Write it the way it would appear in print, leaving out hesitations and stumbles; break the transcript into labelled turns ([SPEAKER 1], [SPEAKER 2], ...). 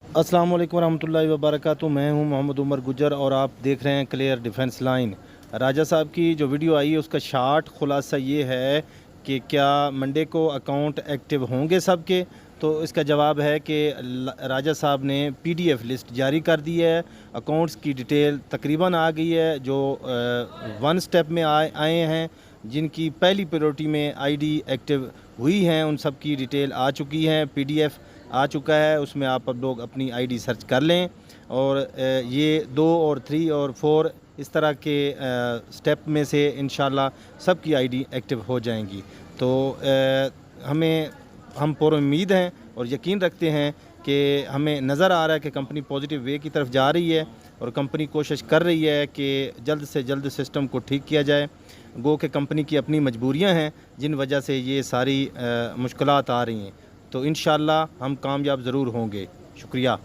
[SPEAKER 1] अस्सलाम वालेकुम रहमतुल्लाहि व बरकातुहू। मैं हूं मोहम्मद उमर गुजर और आप देख रहे हैं क्लियर डिफेंस लाइन। राजा साहब की जो वीडियो आई है उसका शार्ट खुलासा ये है कि क्या मंडे को अकाउंट एक्टिव होंगे सबके, तो इसका जवाब है कि राजा साहब ने पीडीएफ लिस्ट जारी कर दी है। अकाउंट्स की डिटेल तकरीबन आ गई है। जो वन स्टेप में आए हैं, जिनकी पहली प्रायोरिटी में आईडी एक्टिव हुई हैं, उन सब की डिटेल आ चुकी है। पीडीएफ आ चुका है, उसमें आप लोग अपनी आईडी सर्च कर लें। और ये 2 और 3 और 4 इस तरह के स्टेप में से इंशाल्लाह सबकी आईडी एक्टिव हो जाएंगी। तो हम पूरी उम्मीद हैं और यकीन रखते हैं कि हमें नज़र आ रहा है कि कंपनी पॉजिटिव वे की तरफ जा रही है और कंपनी कोशिश कर रही है कि जल्द से जल्द सिस्टम को ठीक किया जाए। गो कि कंपनी की अपनी मजबूरियां हैं जिन वजह से ये सारी मुश्किलात आ रही हैं। तो इंशाल्लाह हम कामयाब ज़रूर होंगे। शुक्रिया।